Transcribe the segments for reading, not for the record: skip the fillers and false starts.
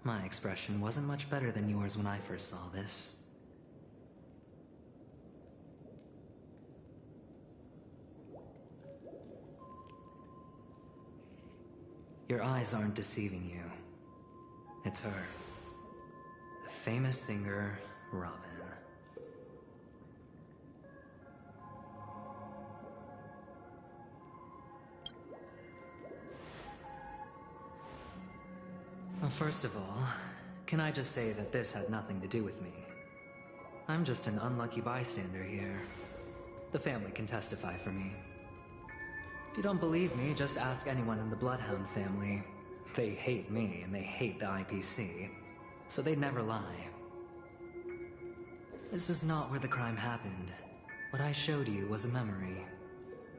My expression wasn't much better than yours when I first saw this. Your eyes aren't deceiving you. It's her. The famous singer, Robin. Well, first of all, can I just say that this had nothing to do with me? I'm just an unlucky bystander here. The family can testify for me. If you don't believe me, just ask anyone in the Bloodhound family. They hate me and they hate the IPC, so they'd never lie. This is not where the crime happened. What I showed you was a memory.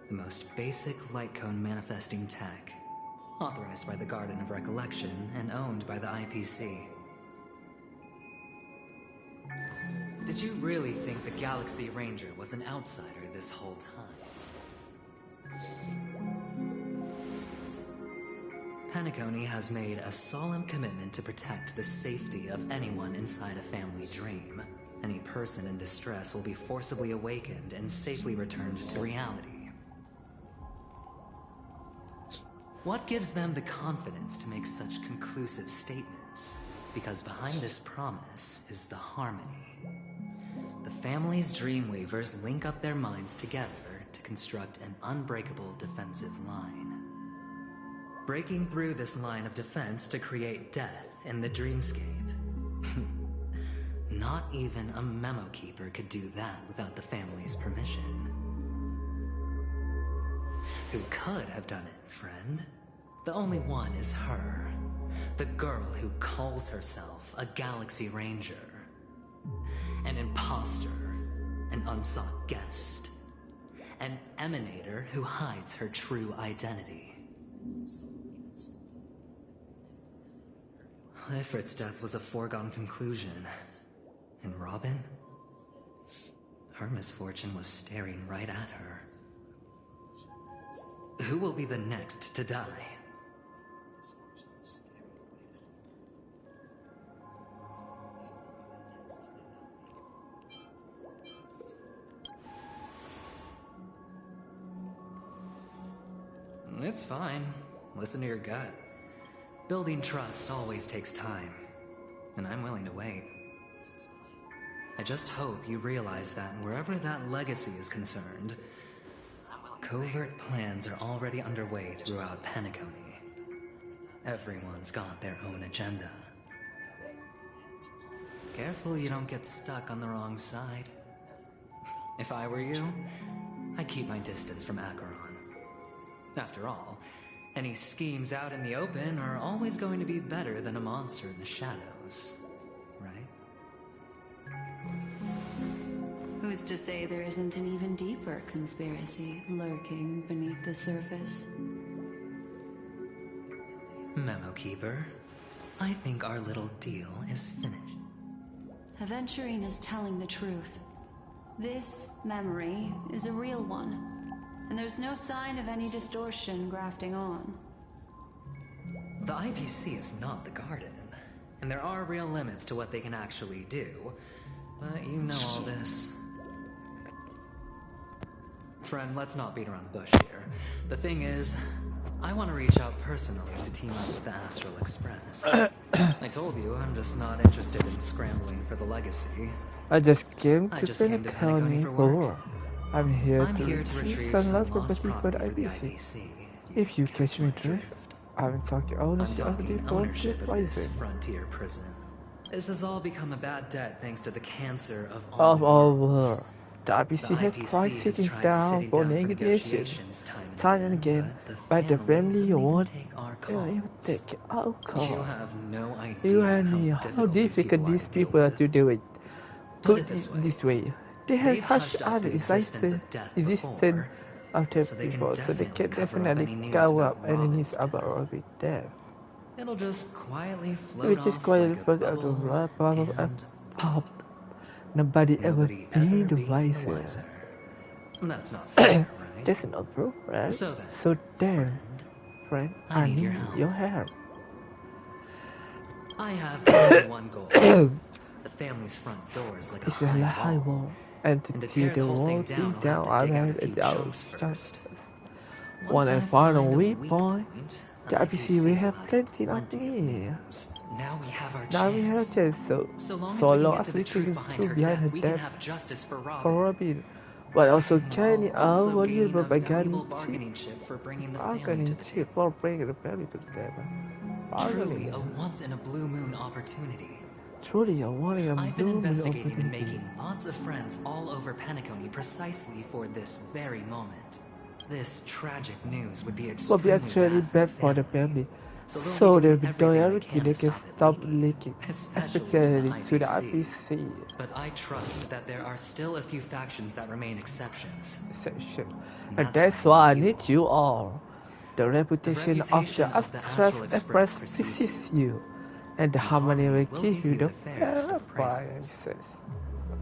The most basic light cone manifesting tech. Authorized by the Garden of Recollection and owned by the IPC. Did you really think the Galaxy Ranger was an outsider this whole time? Penacony has made a solemn commitment to protect the safety of anyone inside a family dream. Any person in distress will be forcibly awakened and safely returned to reality. What gives them the confidence to make such conclusive statements? Because behind this promise is the harmony. The family's Dreamweavers link up their minds together to construct an unbreakable defensive line. Breaking through this line of defense to create death in the dreamscape. Not even a memo keeper could do that without the family's permission. Who could have done it, friend? The only one is her. The girl who calls herself a Galaxy Ranger. An imposter. An unsought guest. An emanator who hides her true identity. Ifrit's death was a foregone conclusion. And Robin? Her misfortune was staring right at her. Who will be the next to die? It's fine. Listen to your gut. Building trust always takes time, and I'm willing to wait. I just hope you realize that wherever that legacy is concerned, covert plans are already underway throughout Penacony. Everyone's got their own agenda. Careful you don't get stuck on the wrong side. If I were you, I'd keep my distance from Acheron. After all, any schemes out in the open are always going to be better than a monster in the shadows, right? Who's to say there isn't an even deeper conspiracy lurking beneath the surface? Memo Keeper, I think our little deal is finished. Aventurine is telling the truth. This memory is a real one. And there's no sign of any distortion grafting on. The IPC is not the Garden, and there are real limits to what they can actually do. But you know all this. Friend, let's not beat around the bush here. The thing is, I want to reach out personally to team up with the Astral Express. I told you, I'm just not interested in scrambling for the legacy. I just came to Penacony for work. I'm here to retrieve some some lost lost property for the property for the IPC. IPC. If you catch me drift, I'm talking ownership of the Undogging ownership of this prison. frontier prison. This has all become a bad debt thanks to the cancer of All all worlds. over. The IPC has tried sitting down for negotiations, time and again, but the family won't even take our You call. have no idea You and how difficult these people are to do it. Put it this way. They have They've hushed hushed up out the the existence of death existence before, of death so they can before, so they can definitely cover up any definitely news cover about up any Robin's news about death. Robin's death. It'll just quietly float Which is off quite like a float out of bubble bubble and and pop. Nobody ever nobody be ever the be the wiser. wiser. That's not fair, right? That's not true, right? So then, So damn, friend, friend, I I need need your help. your help. I have only one goal. The family's front door is like a high wall. And to tear the wall down, I've had a doubt. One and final weak point. The RPC we have plenty of means. Now we have our chance. So long as we can get the truth behind her death for Robin. But also carrying out valuable bargaining chip for bringing the family to the table. Truly a once-in-a-blue-moon opportunity. I've been investigating and making lots of friends all over Penacony precisely for this very moment. This tragic news would be extremely bad for the family. So they'll be doing everything they can stop leaking, especially to the RPC. But I trust that there are still a few factions that remain exceptions. And that's why I need you all. The reputation of the Abstract Express precedes you, and the harmony will give you the praises.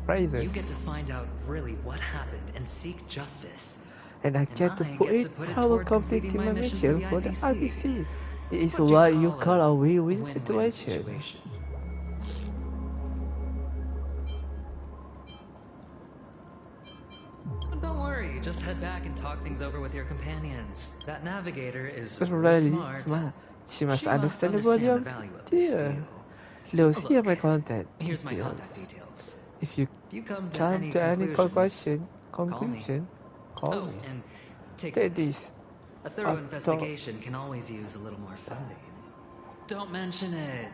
You get to find out really what happened and seek justice. And I get to put it toward completing my mission for the RPC. It is what you call a win-win situation. Don't worry, just head back and talk things over with your companions. That navigator is really smart. She must understand the value of this deal. Here's my contact. Here's my contact details. If you come to any conclusion, call me. And take this. A thorough investigation can always use a little more funding. Don't mention it.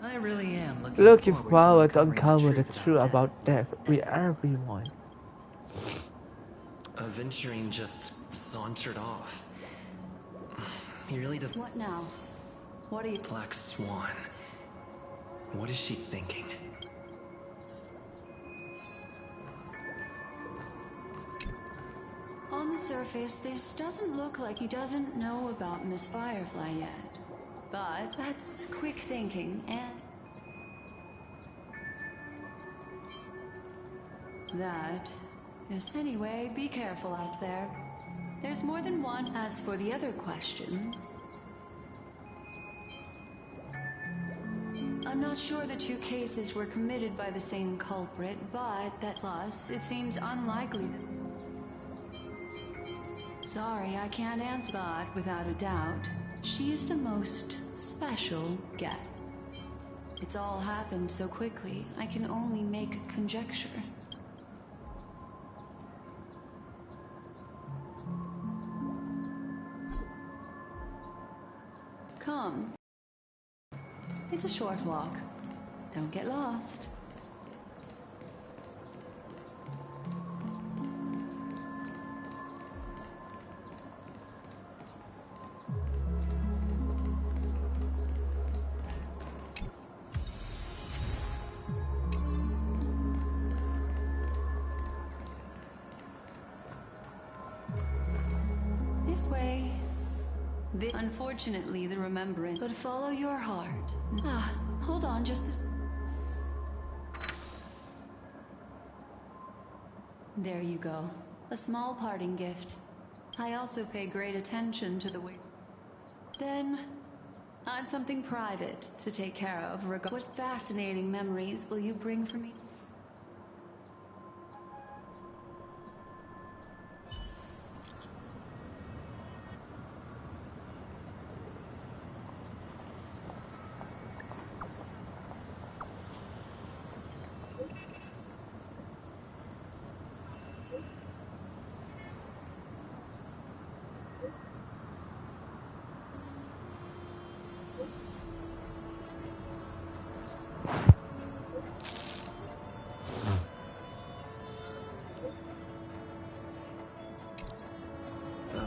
I really am looking forward to uncover the truth about death with everyone. Aventurine just sauntered off. He really doesn't. What now? What are you? Black Swan. What is she thinking? On the surface, this doesn't look like he doesn't know about Miss Firefly yet. But that's quick thinking, and that is anyway, be careful out there. There's more than one. As for the other questions, I'm not sure the two cases were committed by the same culprit, but that plus, it seems unlikely that... Sorry, I can't answer, but without a doubt, she is the most special guest. It's all happened so quickly, I can only make conjecture. Come. It's a short walk. Don't get lost. This way. Unfortunately, the remembrance. But follow your heart. Hold on just a... There you go. A small parting gift. I also pay great attention to the way... Then, I've something private to take care of. What fascinating memories will you bring for me?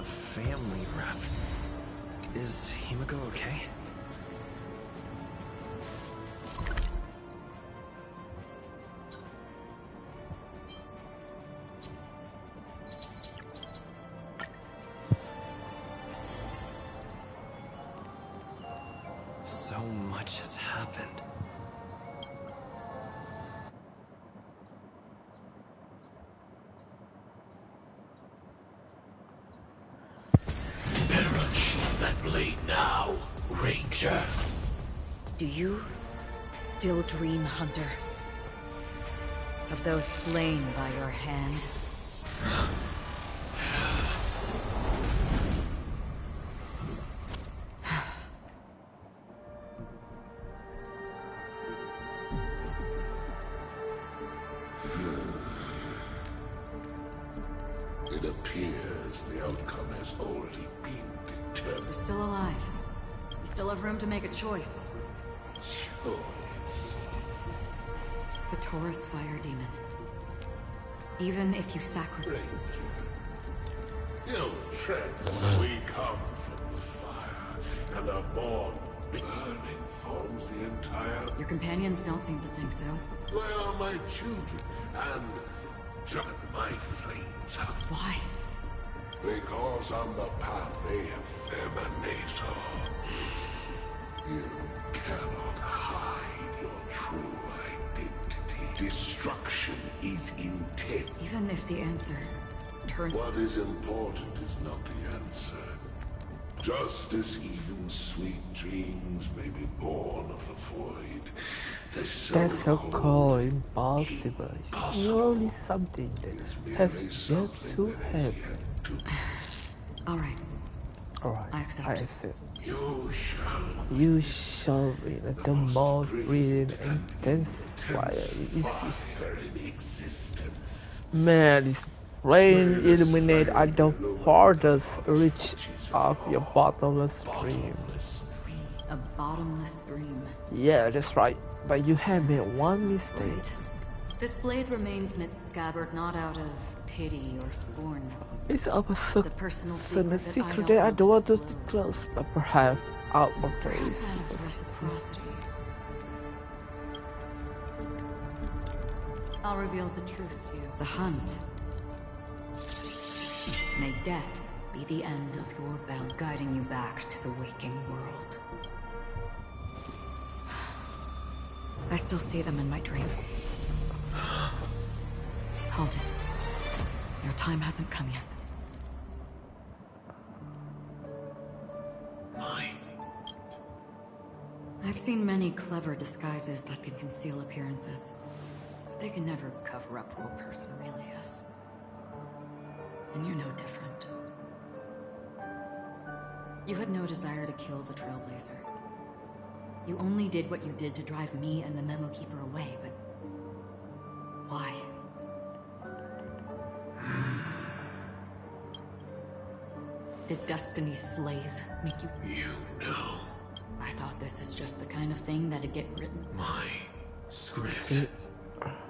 Family rep. Is Himiko okay? So much has happened. Better unsheath that blade now, Ranger. Do you still dream, Hunter? Of those slain by your hand? It appears the outcome has already been determined. You're still alive. You still have room to make a choice. Choice. The Taurus Fire Demon. Even if you sacrifice... You tread. We come from the fire, and the born burning forms the entire... Your companions don't seem to think so. They are my children, and my flames have... Why? Because on the path they have emanated. You cannot hide your true identity. Destruction is intent. Even if the answer turns... What is important is not the answer. Just as even sweet dreams may be born of the void, the That's so called impossible. Surely something that has yet to happen. Alright. Alright, I accept. I accept. You You shall be the most brilliant intense fire in existence. Man, this flame illuminate at the farthest reach of your bottomless stream. A bottomless stream. Yeah, that's right. But you have made one mistake. Right. This blade remains in its scabbard not out of pity or scorn. It's a The personal secret secret that I don't want to disclose, but perhaps out of Perhaps place. out of reciprocity. I'll reveal the truth to you. The hunt. May death be the end of your bound, guiding you back to the waking world. I still see them in my dreams. Hold it. Your time hasn't come yet. I've seen many clever disguises that can conceal appearances. But they can never cover up who a person really is. And you're no different. You had no desire to kill the Trailblazer. You only did what you did to drive me and the Memo Keeper away, but... why? Did Destiny's slave make you... You know. I thought this is just the kind of thing that'd get written. My script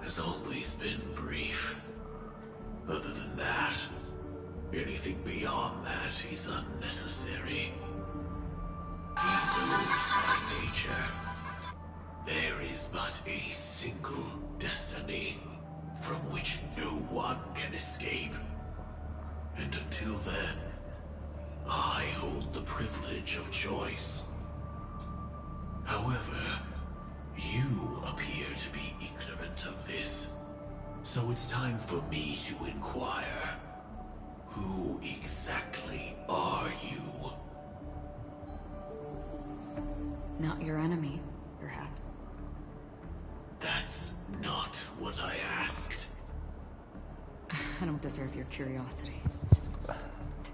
has always been brief. Other than that, anything beyond that is unnecessary. He knows my nature. There is but a single destiny from which no one can escape. And until then, I hold the privilege of choice. However, you appear to be ignorant of this. So it's time for me to inquire. Who exactly are you? Not your enemy, perhaps. That's not what I asked. I don't deserve your curiosity.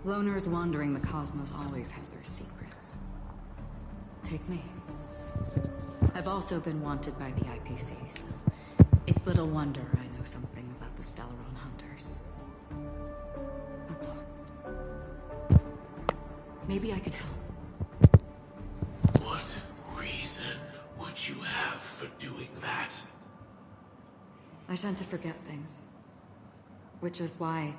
Loners wandering the cosmos always have their secrets. Take me. I've also been wanted by the IPC, so it's little wonder I know something about the Stellaron Hunters. That's all. Maybe I can help. What reason would you have for doing that? I tend to forget things. Which is why,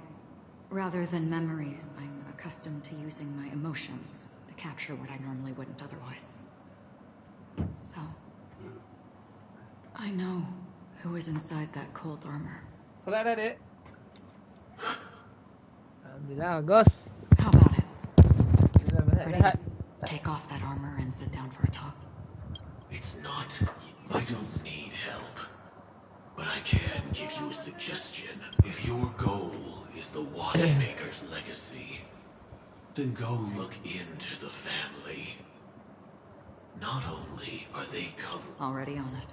rather than memories, I'm accustomed to using my emotions to capture what I normally wouldn't otherwise. So, I know who is inside that cold armor. How about it? Ready to take off that armor and sit down for a talk? It's not... I don't need help. But I can give you a suggestion. If your goal is the Watchmaker's legacy, then go look into the family. Not only are they covered... Already on it.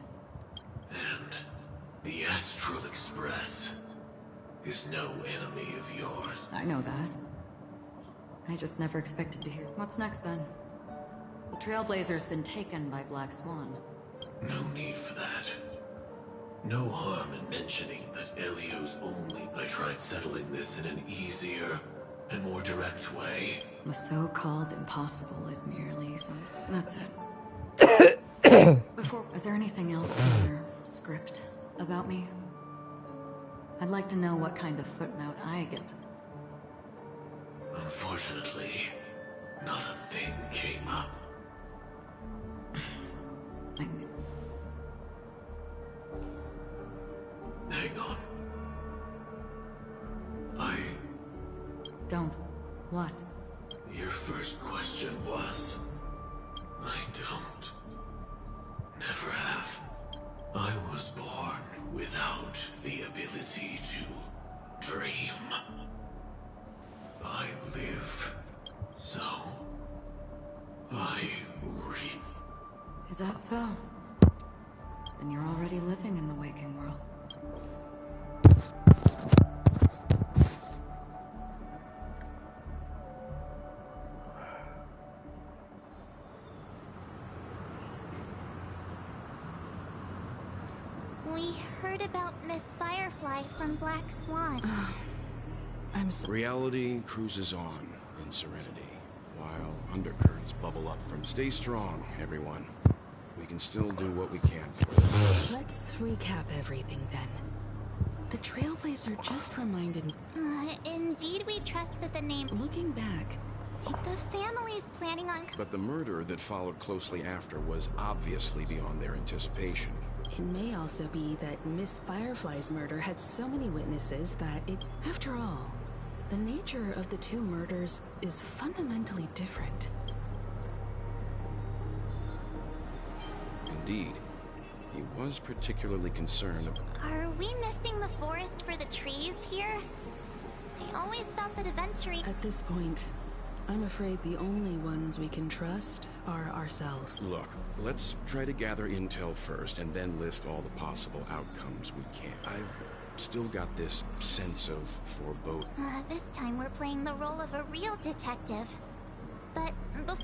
And the Astral Express is no enemy of yours. I know that. I just never expected to hear. What's next then? The Trailblazer's been taken by Black Swan. No need for that. No harm in mentioning that Elio's only... I tried settling this in an easier and more direct way. The so-called impossible is merely some... That's it. Before... Is there anything else in your script about me? I'd like to know what kind of footnote I get. Unfortunately, not a thing came up. Hang on. Don't. What? Your first question was... I don't. Never have. I was born without the ability to dream. I live, so I reap. Is that so? Then you're already living in the waking world. We heard about Miss Firefly from Black Swan. I'm sorry. Reality cruises on in serenity, while undercurrents bubble up from... Stay strong, everyone. We can still do what we can for them. Let's recap everything then. The Trailblazer just reminded me... Indeed we trust that the name... Looking back... The family's planning on... But the murder that followed closely after was obviously beyond their anticipation. It may also be that Miss Firefly's murder had so many witnesses that it... After all, the nature of the two murders is fundamentally different. Indeed. He was particularly concerned about... Are we missing the forest for the trees here? I always felt that eventually... At this point, I'm afraid the only ones we can trust are ourselves. Look, let's try to gather intel first and then list all the possible outcomes we can. I've still got this sense of foreboding. This time we're playing the role of a real detective. But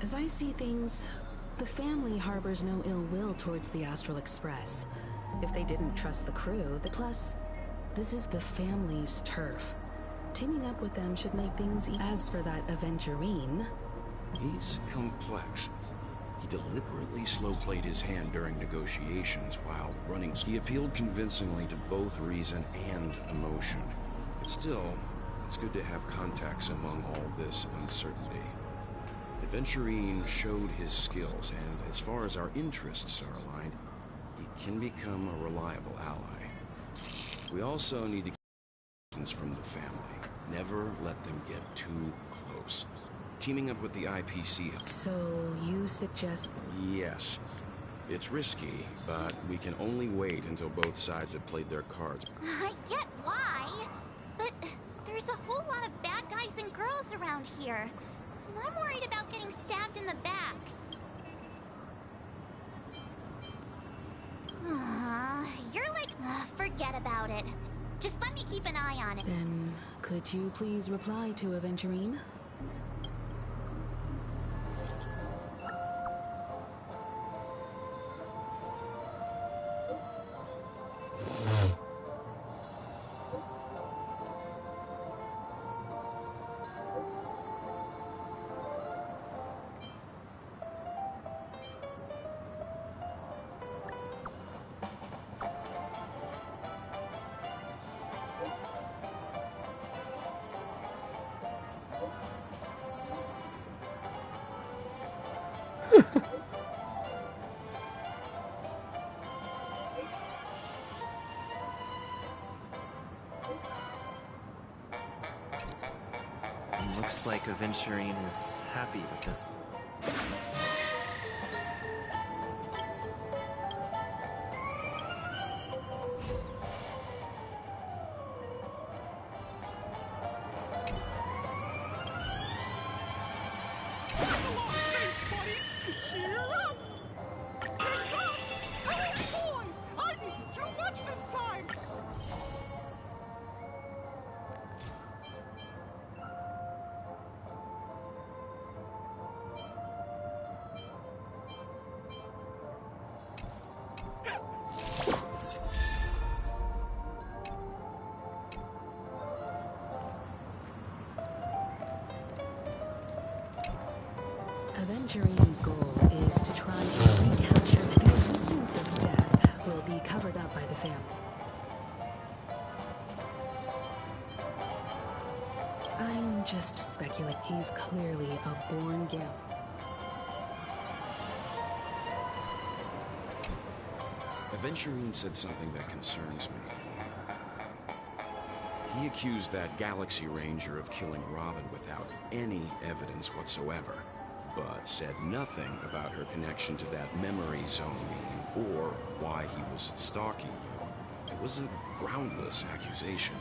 as I see things, the family harbors no ill will towards the Astral Express. If they didn't trust the crew, plus, this is the family's turf. Teaming up with them should make things As for that Aventurine... He's complex. He deliberately slow-played his hand during negotiations while running. He appealed convincingly to both reason and emotion. But still, it's good to have contacts among all this uncertainty. Aventurine showed his skills, and as far as our interests are aligned, he can become a reliable ally. We also need to keep distance from the family. Never let them get too close. Teaming up with the IPC... So, you suggest... Yes. It's risky, but we can only wait until both sides have played their cards. I get why, but there's a whole lot of bad guys and girls around here. And I'm worried about getting stabbed in the back. You're like... forget about it. Just let me keep an eye on it. Then, could you please reply to Aventurine? Looks like Aventurine is happy because... Avengerine's goal is to try and recapture the existence of death will be covered up by the family. I'm just speculating. He's clearly a born gambler. Aventurine said something that concerns me. He accused that Galaxy Ranger of killing Robin without any evidence whatsoever, but said nothing about her connection to that memory zone being or why he was stalking you. It was a groundless accusation.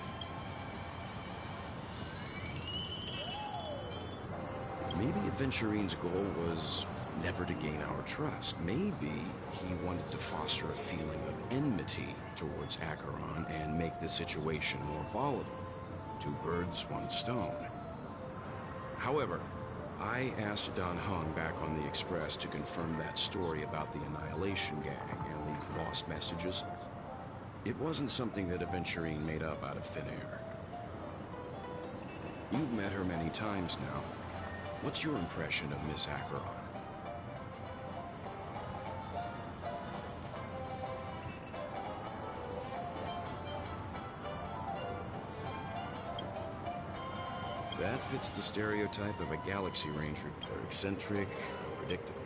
Maybe Aventurine's goal was never to gain our trust. Maybe he wanted to foster a feeling of enmity towards Acheron and make the situation more volatile. Two birds, one stone. However, I asked Don Hung back on the Express to confirm that story about the Annihilation Gang and the lost messages. It wasn't something that Aventurine made up out of thin air. You've met her many times now. What's your impression of Miss Acheron? That fits the stereotype of a Galaxy Ranger. Eccentric, predictable.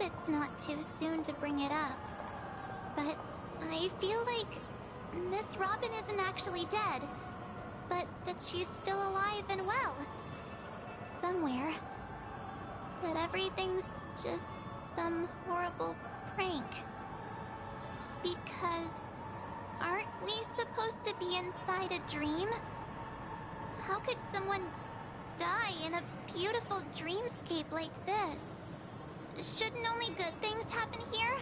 It's not too soon to bring it up, but I feel like Miss Robin isn't actually dead, but that she's still alive and well. Somewhere. That everything's just some horrible prank. Because aren't we supposed to be inside a dream? How could someone die in a beautiful dreamscape like this? Shouldn't only good things happen here?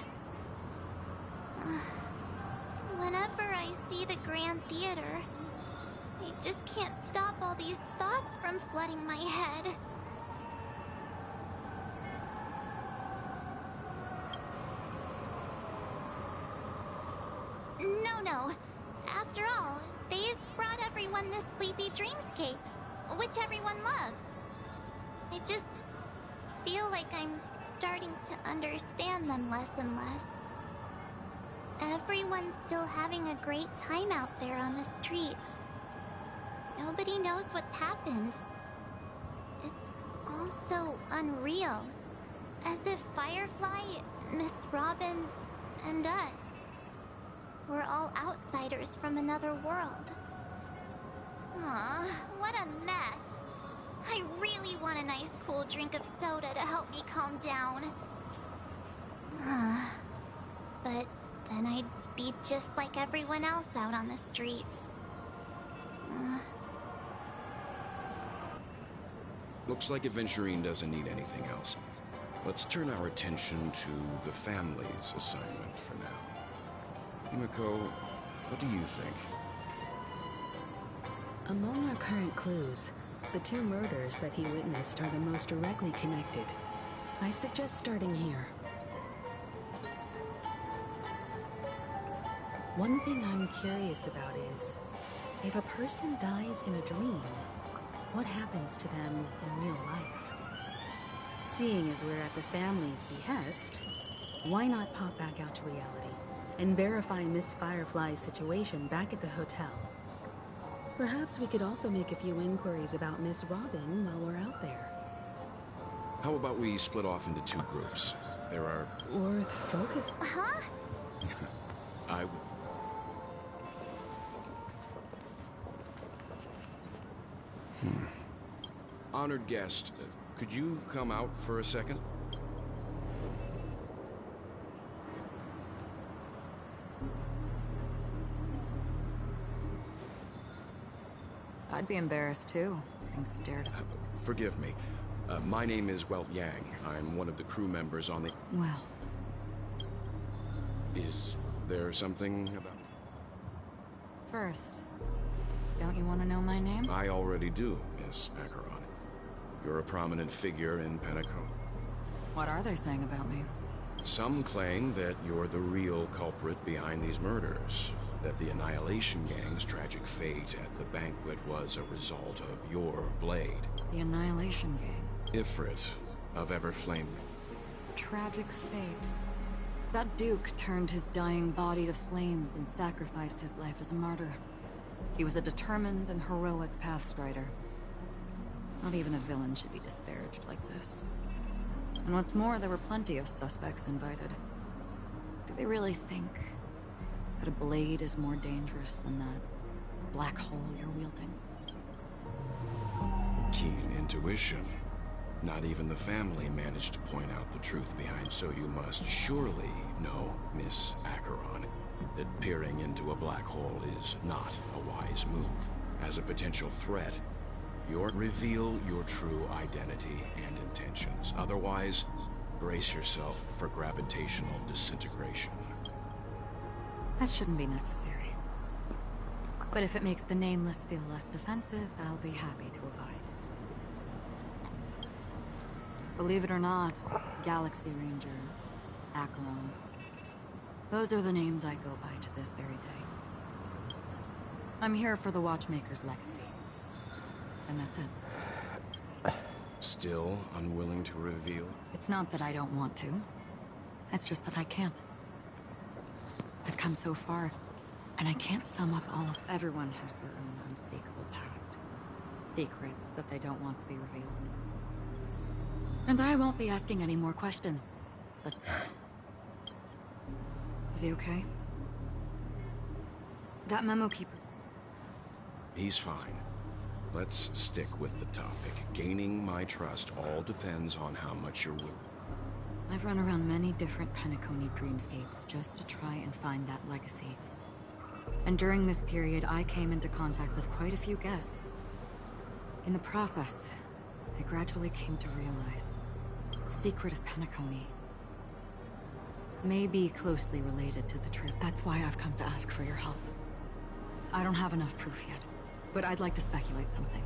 Whenever I see the Grand Theater, I just can't stop all these thoughts from flooding my head. No. After all, they've brought everyone this sleepy dreamscape, which everyone loves. I just feel like I'm starting to understand them less and less. Everyone's still having a great time out there on the streets. Nobody knows what's happened. It's all so unreal. As if Firefly, Miss Robin, and us were all outsiders from another world. Aw, what a mess. I really want a nice cool drink of soda to help me calm down. But then I'd be just like everyone else out on the streets. Looks like Aventurine doesn't need anything else. Let's turn our attention to the family's assignment for now. Himiko, what do you think? Among our current clues, the two murders that he witnessed are the most directly connected. I suggest starting here. One thing I'm curious about is, if a person dies in a dream, what happens to them in real life? Seeing as we're at the family's behest, why not pop back out to reality and verify Miss Firefly's situation back at the hotel? Perhaps we could also make a few inquiries about Miss Robin while we're out there. How about we split off into two groups? There are... Worth focus... Huh? Honored guest, could you come out for a second? I'd be embarrassed too, getting stared at. Forgive me. My name is Welt Yang. I'm one of the crew members on the... Well. Is there something about... First, don't you want to know my name? I already do, Miss Acheron. You're a prominent figure in Penacony. What are they saying about me? Some claim that you're the real culprit behind these murders. That the Annihilation Gang's tragic fate at the banquet was a result of your blade. The Annihilation Gang? Ifrit of Everflame. Tragic fate. That Duke turned his dying body to flames and sacrificed his life as a martyr. He was a determined and heroic pathstrider. Not even a villain should be disparaged like this. And what's more, there were plenty of suspects invited. Do they really think that a blade is more dangerous than that black hole you're wielding? Keen intuition. Not even the family managed to point out the truth behind, so you must surely know, Miss Acheron, that peering into a black hole is not a wise move. As a potential threat, reveal your true identity and intentions. Otherwise, brace yourself for gravitational disintegration. That shouldn't be necessary. But if it makes the Nameless feel less defensive, I'll be happy to abide. Believe it or not, Galaxy Ranger, Acheron. Those are the names I go by to this very day. I'm here for the Watchmaker's legacy. And that's it. Still unwilling to reveal? It's not that I don't want to. It's just that I can't. I've come so far, and I can't sum up all of... Everyone has their own unspeakable past. Secrets that they don't want to be revealed. And I won't be asking any more questions. Such... Is he okay? That memo keeper... He's fine. Let's stick with the topic. Gaining my trust all depends on how much you're willing. I've run around many different Penacony dreamscapes just to try and find that legacy. And during this period, I came into contact with quite a few guests. In the process, I gradually came to realize the secret of Penacony may be closely related to the trip. That's why I've come to ask for your help. I don't have enough proof yet, but I'd like to speculate something.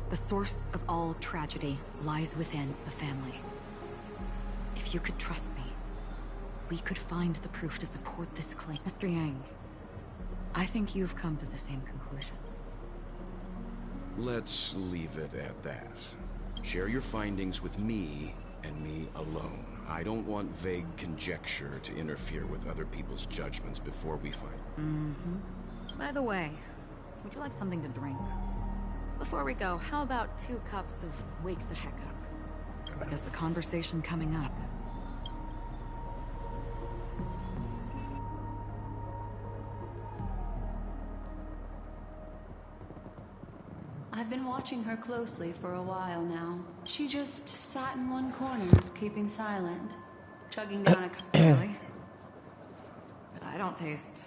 The source of all tragedy lies within the family. If you could trust me, we could find the proof to support this claim. Mr. Yang, I think you've come to the same conclusion. Let's leave it at that. Share your findings with me and me alone. I don't want vague conjecture to interfere with other people's judgments before we find... By the way, would you like something to drink? Before we go, how about 2 cups of Wake the Heck Up? Because the conversation coming up... I've been watching her closely for a while now. She just sat in one corner, keeping silent, chugging down a cup. Really? But I don't taste.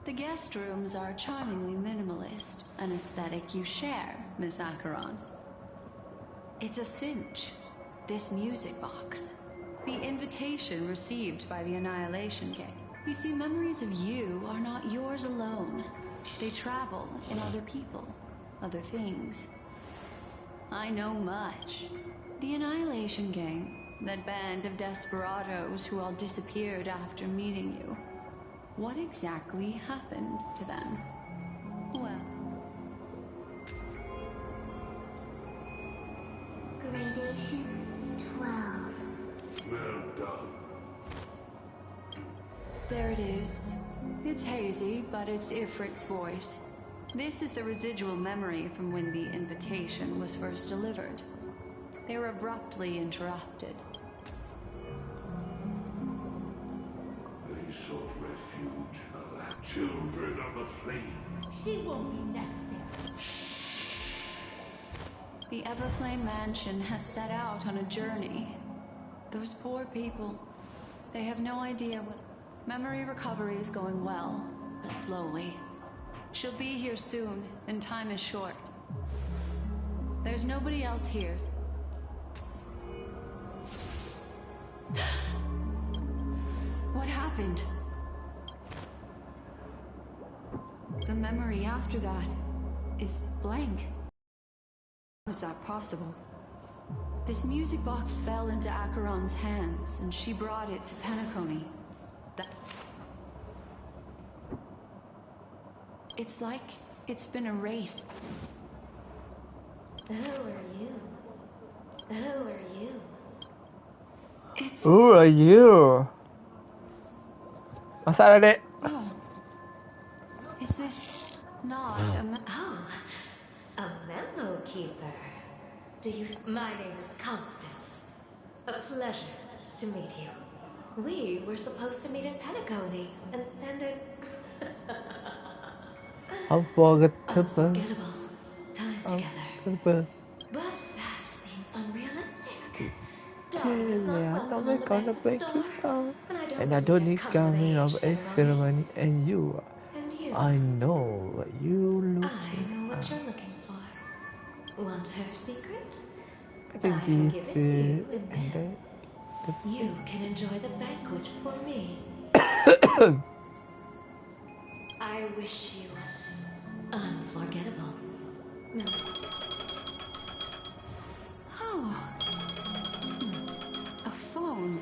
The guest rooms are charmingly minimalist, an aesthetic you share, Miss Acheron. It's a cinch, this music box. The invitation received by the Annihilation Gang. You see, memories of you are not yours alone. They travel in other people, other things. I know much. The Annihilation Gang, that band of desperados who all disappeared after meeting you. What exactly happened to them? Well... Gradation 12. Well done. There it is. It's hazy, but it's Ifrit's voice. This is the residual memory from when the invitation was first delivered. They were abruptly interrupted. They sought refuge in the land. Children of the flame. She won't be necessary. The Everflame Mansion has set out on a journey. Those poor people, they have no idea what... Memory recovery is going well, but slowly. She'll be here soon, and time is short. There's nobody else here. What happened? The memory after that is blank. How is that possible? This music box fell into Acheron's hands, and she brought it to Penacony. It's like it's been erased. Who are you? Who are you? Who are you? Masalah dek. Oh. Is this not a memo keeper? Do you? My name is Constance. A pleasure to meet you. We were supposed to meet in Penacony and spend it. Unforgettable time together. But that seems unrealistic. Darling is not welcome on the banquet store, and I don't need coming of a ceremony. And you, I know what you're looking for. Want her secret? I can give it to you, and then you can enjoy the banquet for me. I wish you unforgettable. No. Oh. A phone.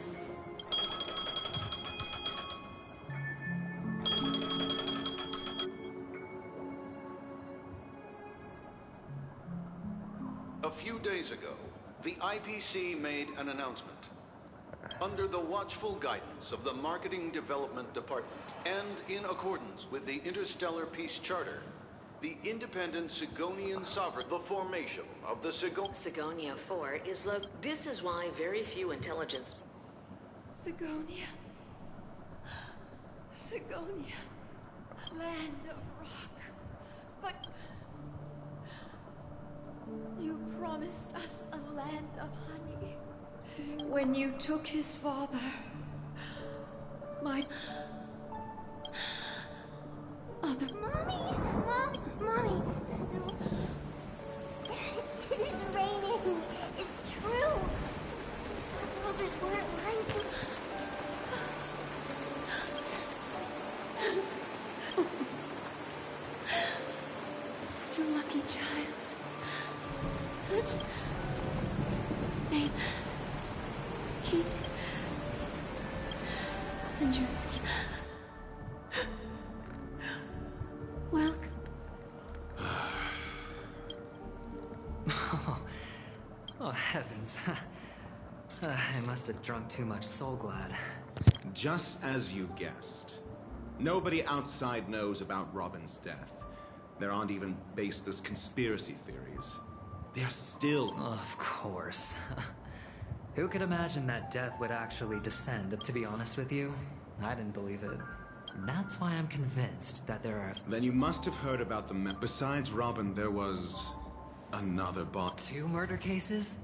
A few days ago, the IPC made an announcement. Under the watchful guidance of the Marketing Development Department, and in accordance with the Interstellar Peace Charter, the independent Sigonian sovereign, the formation of the Sigonia 4 is This is why very few intelligence... Sigonia. Sigonia. Land of rock. But... you promised us a land of honey. When you took his father... my... other... Mommy! It's raining! It's true! Our elders weren't lying to... Such a lucky child. Such... Name... Keep... and your skin... Welcome. Oh, heavens. I must have drunk too much Soul Glad. Just as you guessed. Nobody outside knows about Robin's death. There aren't even baseless conspiracy theories. They're still... Of course. Who could imagine that death would actually descend? To be honest with you, I didn't believe it. That's why I'm convinced that there are... Then you must have heard about the... Besides Robin, there was... another bot. 2 murder cases?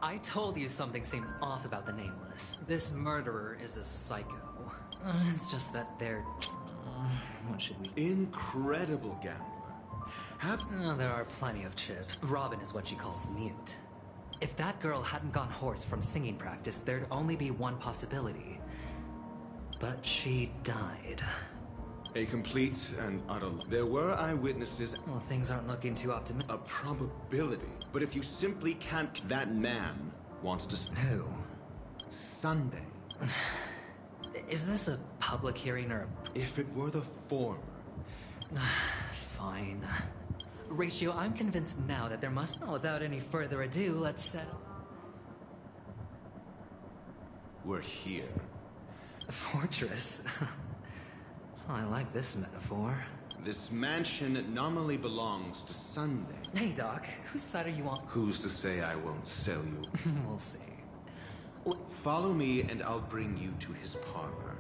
I told you something seemed off about the Nameless. This murderer is a psycho. It's just that they're... what should we... Incredible gambler. there are plenty of chips. Robin is what she calls the mute. If that girl hadn't gone hoarse from singing practice, there'd only be one possibility. But she died. A complete and utter... There were eyewitnesses... Well, things aren't looking too optimistic. A probability. But if you simply can't... That man wants to... Who? Sunday. Is this a public hearing or a... If it were the former... Fine. Ratio, I'm convinced now that there must... Well, without any further ado, let's settle... We're here. Fortress? I like this metaphor. This mansion nominally belongs to Sunday. Hey, Doc, whose side are you on? Who's to say I won't sell you? We'll see. Follow me and I'll bring you to his parlor.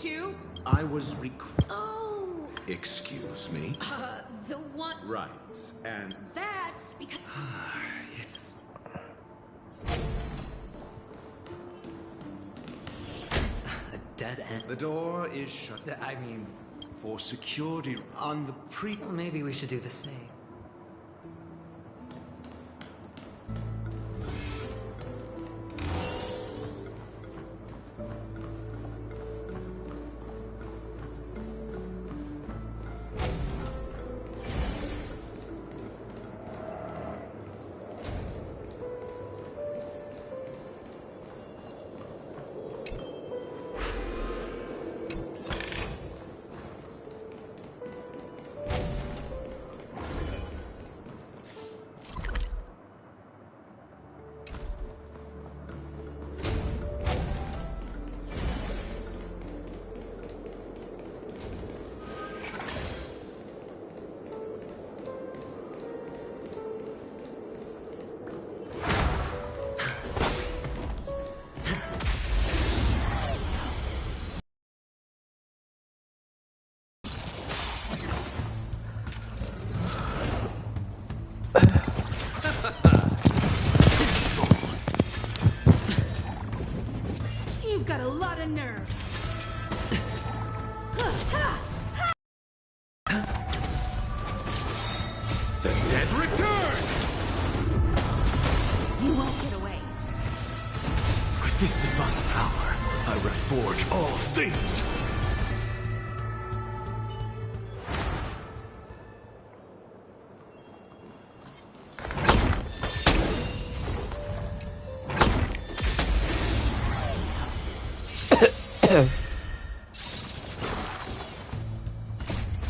too? I was Oh. Excuse me? The one... Right, and... That's because... it's... A dead end. The door is shut. I mean... For security on the Maybe we should do the same. You've got a lot of nerve. The dead return! You won't get away. With this divine power, I reforge all things!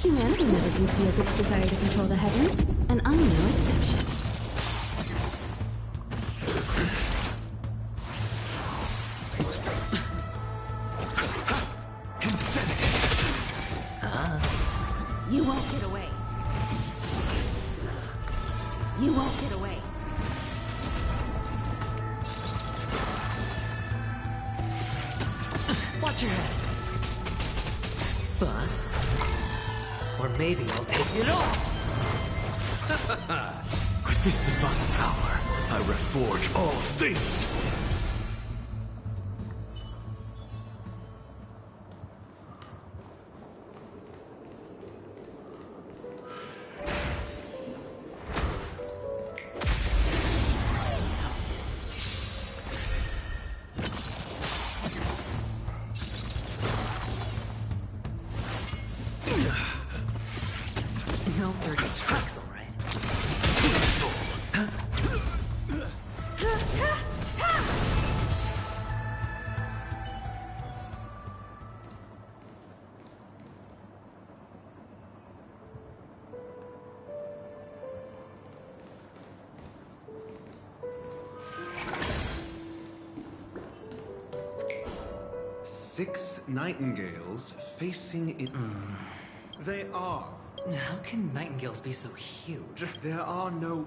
Humanity never conceals its desire to control the heavens, and I'm no exception. You won't get away. You won't get away. Watch your head. Bust. Or maybe I'll take it off. With this divine power, I reforge all things! No dirty tricks, all right. Six nightingales facing it. They are. How can nightingales be so huge? There are no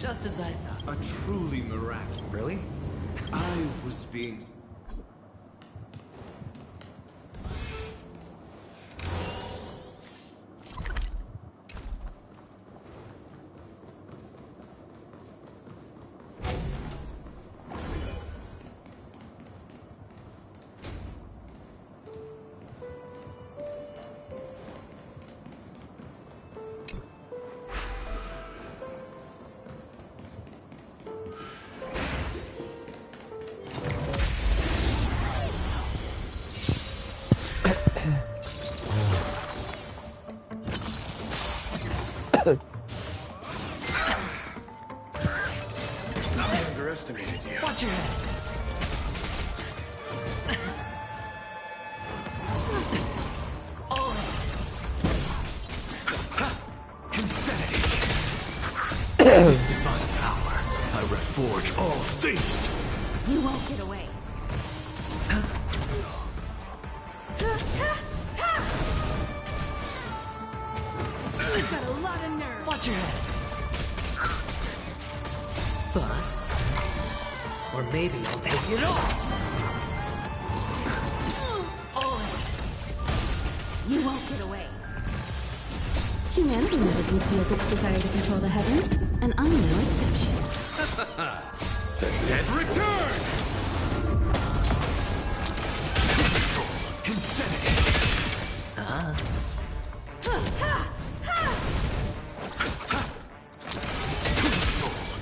Just as I thought. A truly miraculous. Really? I was being... Underestimated you. Watch your head. Insanity. This divine power, I reforge all things. You won't get away. You've got a lot of nerve. Watch your head. Bust. Or maybe I'll take it all. You won't get away. Humanity never conceals its desire to control the heavens, and I'm no exception. The dead return! Insanity!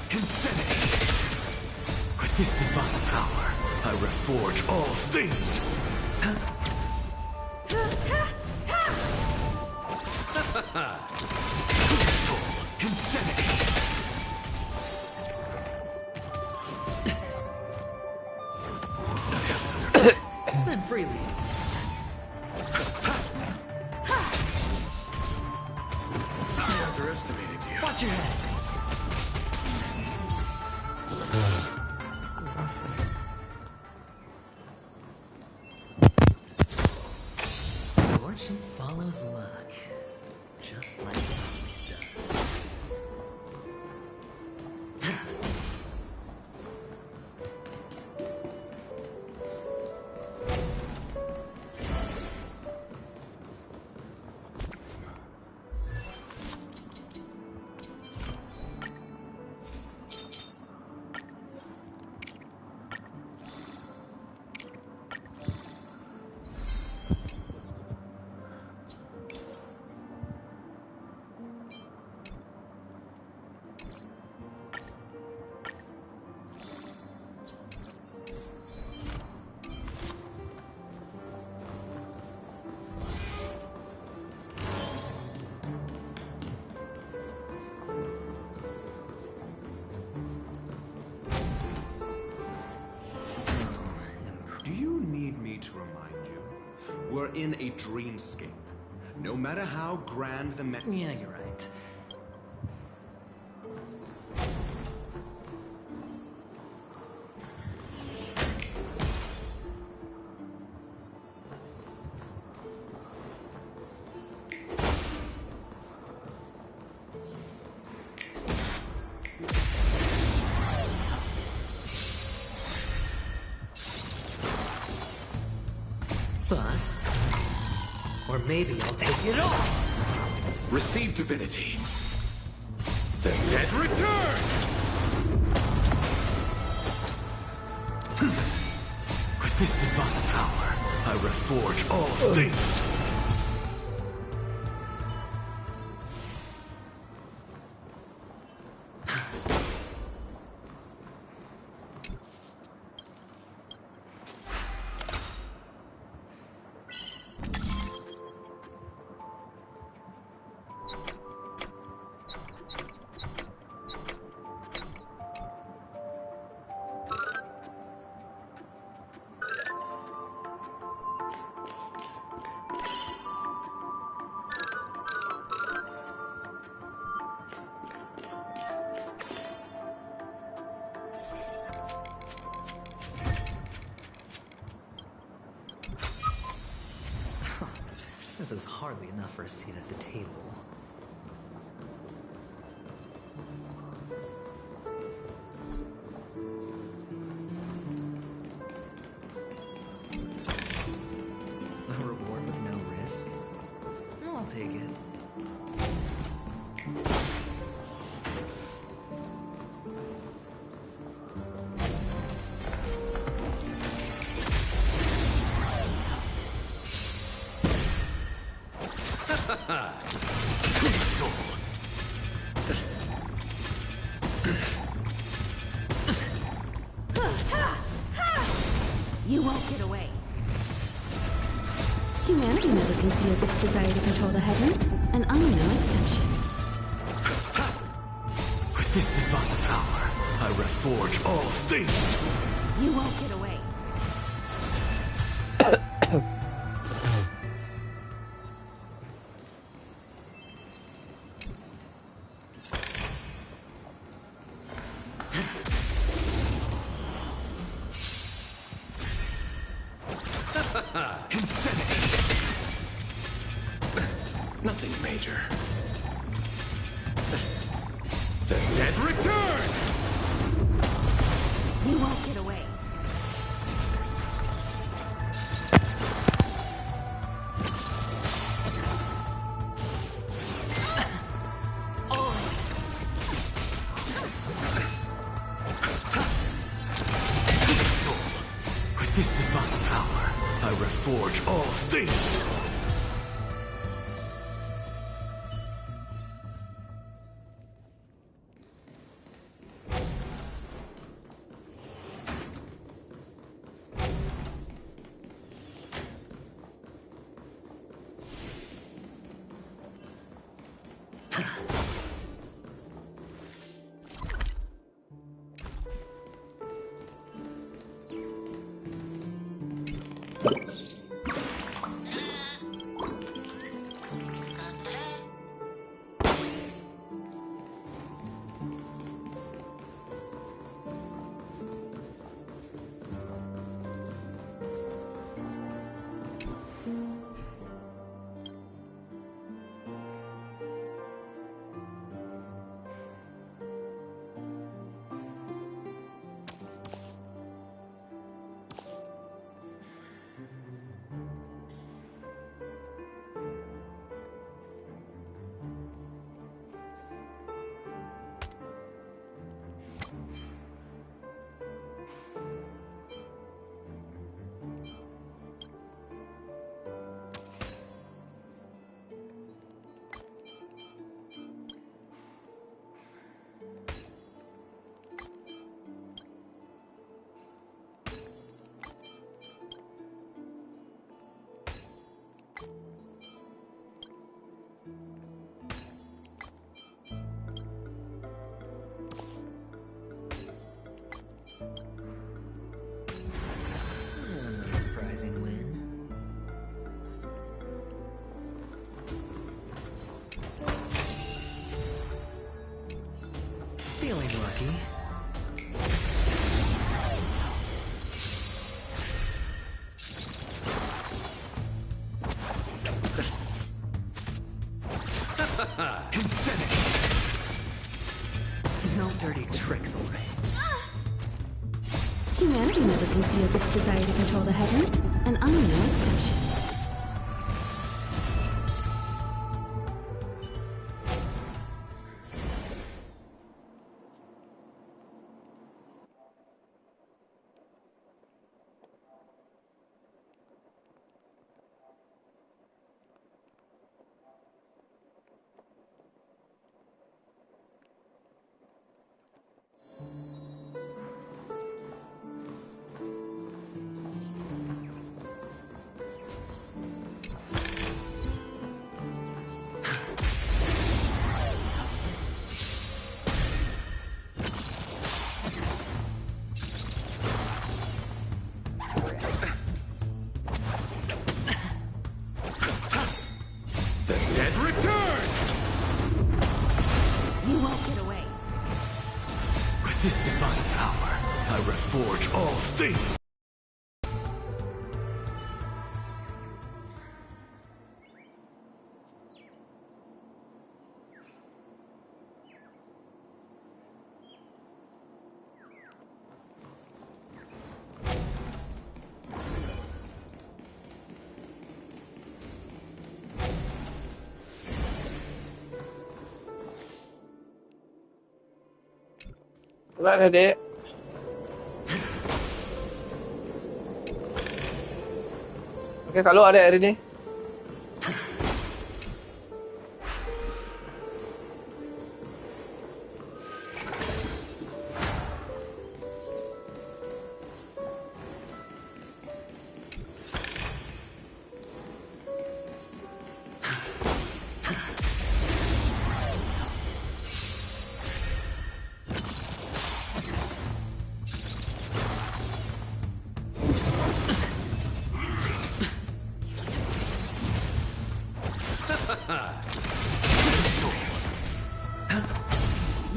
Insanity! With this divine power, I reforge all things! Insanity! Spend freely. I underestimated you. Watch your head. Fortune follows luck, just like it always does. Do you need me to remind you? We're in a dreamscape. No matter how grand the Yeah, you're right. Bust. Or maybe I'll take it all. Receive divinity. The dead return! With this divine power, I reforge all things. This is hardly enough for a seat at the table. take it. You won't get away. Humanity never conceals its desire to control the heavens, and I'm no exception. With this divine power, I reforge all things. You won't get away. Nothing major. The dead return! You won't get away. With this divine power, I reforge all things. Unsurprising win. Feeling lucky. No dirty tricks, Lorraine. Humanity never conceals its desire to control the heavens, and I'm no exception. The dead return! You won't get away. With this divine power, I reforge all things. Keluar adik. Okey, kalau ada hari ni.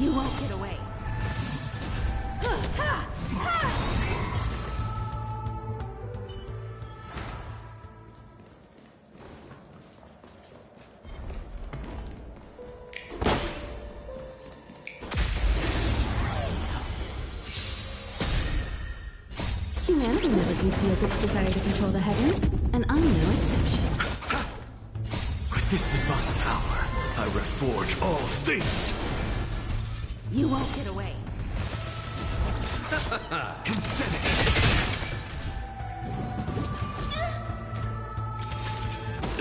You won't get away. Humanity never conceals its desire to control the heavens, and I'm no exception. With this divine power, I reforge all things. You won't get away. Insanity.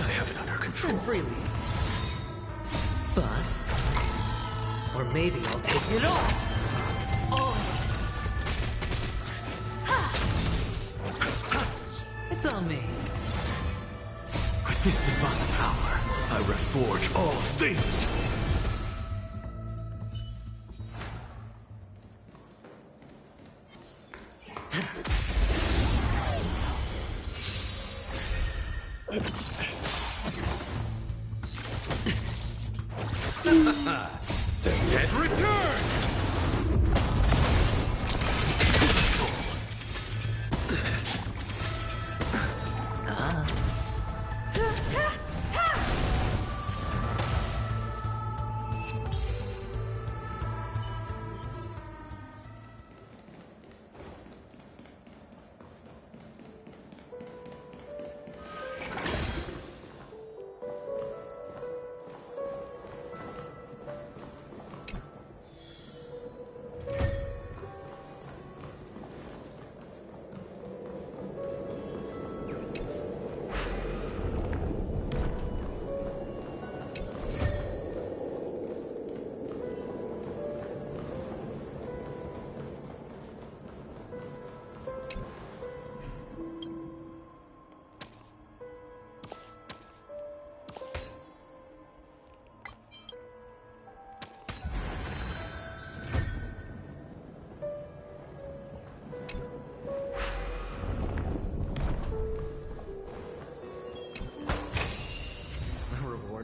I have it under control. Spin freely. Bust. Or maybe I'll take it all. It's on me. With this divine power, I reforge all things. The dead return!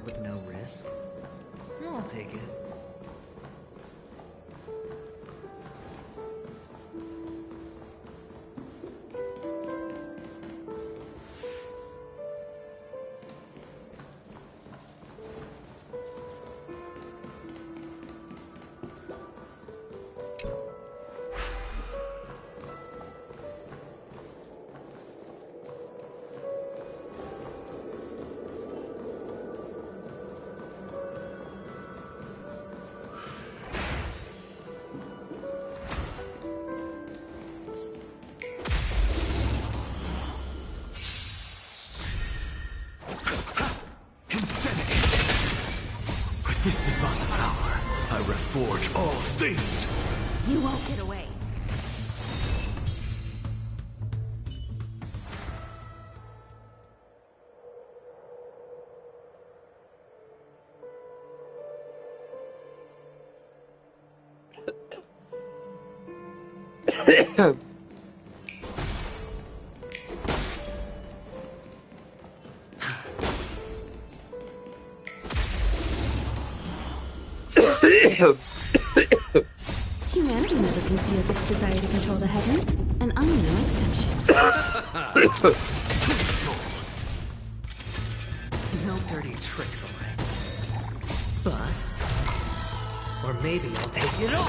With no risk? I'll take it. This divine power, I reforge all things! You won't get away. Humanity never conceals its desire to control the heavens, and I'm no exception. No dirty tricks, alright. Bust. Or maybe I'll take it all.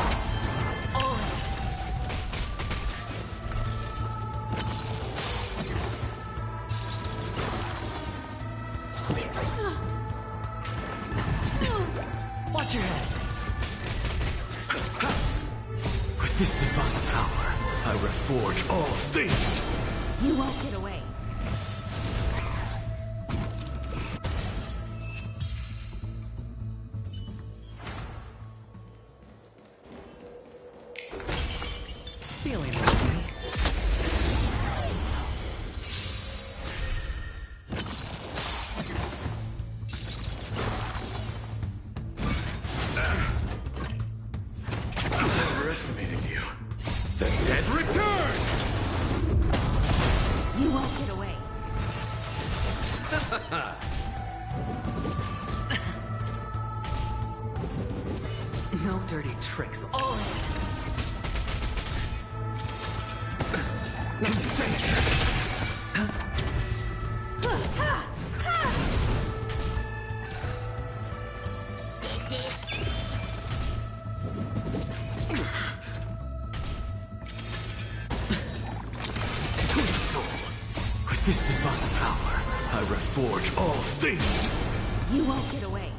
With With this divine power, I reforge all things! You won't get away. Feeling lucky. I overestimated you. The dead return! You won't get away. No dirty tricks. Oh! With this divine power, I reforge all things! You won't get away.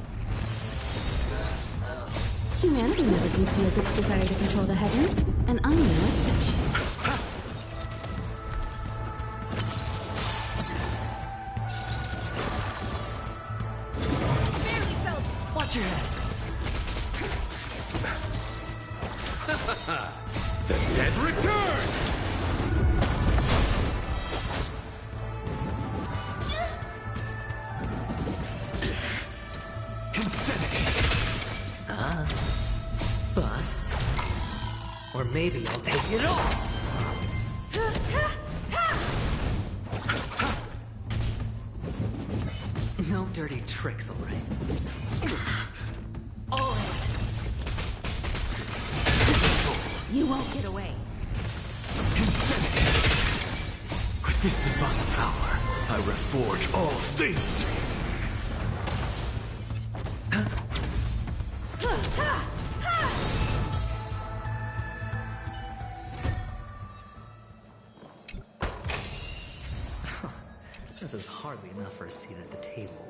Humanity never conceals its desire to control the heavens, and I'm no exception. Watch your head. The dead return! Bust. Or maybe I'll take it all. No dirty tricks, alright? You won't get away. With this divine power, I reforge all things! This is hardly enough for a seat at the table.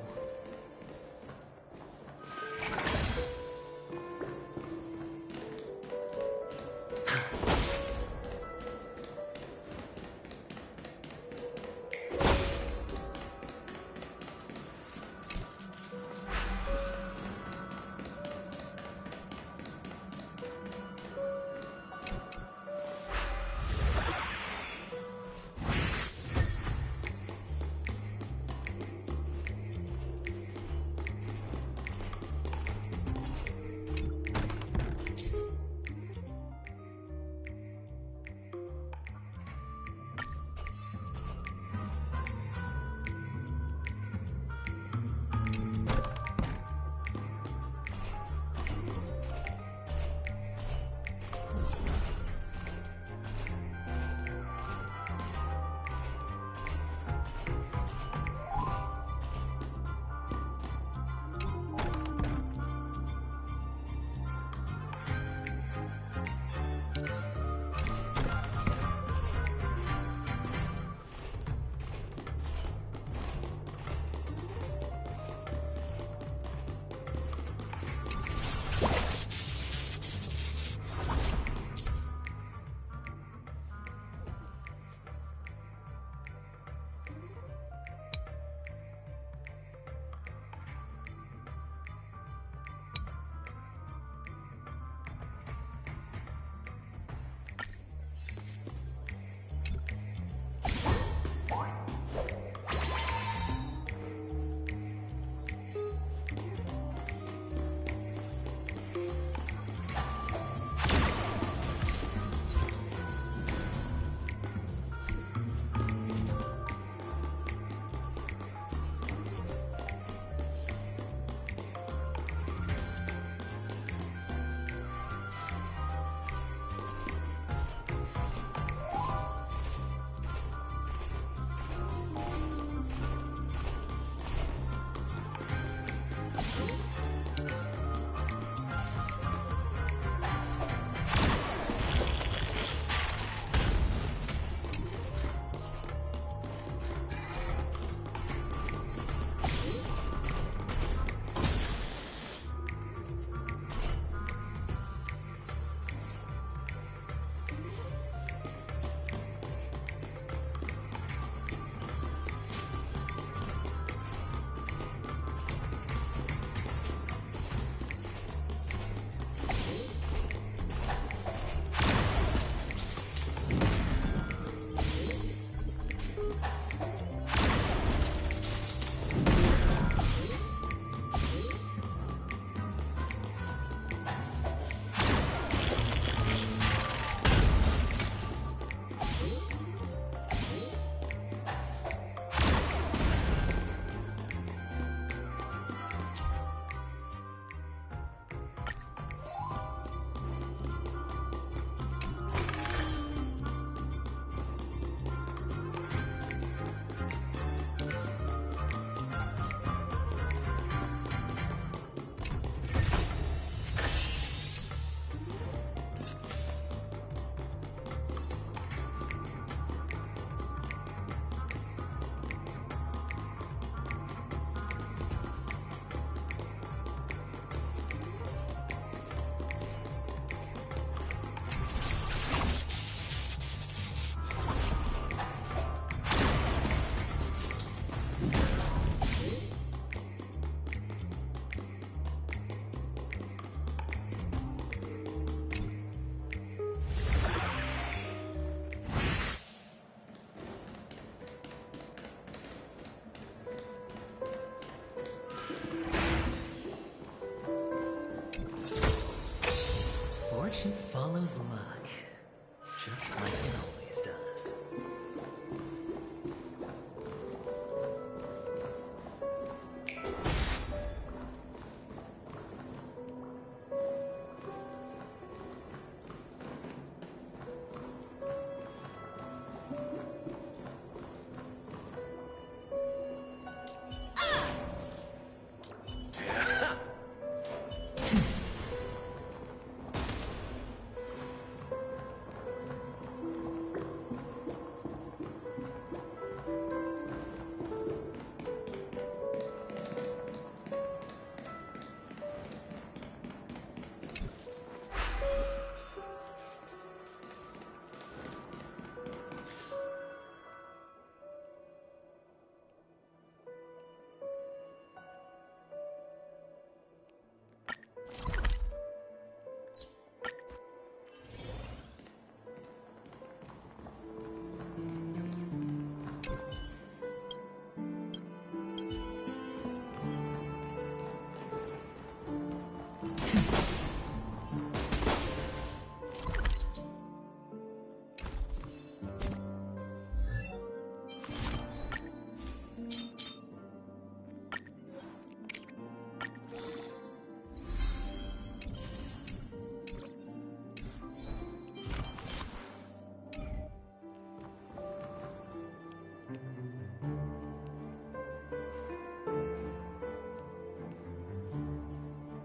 How's luck?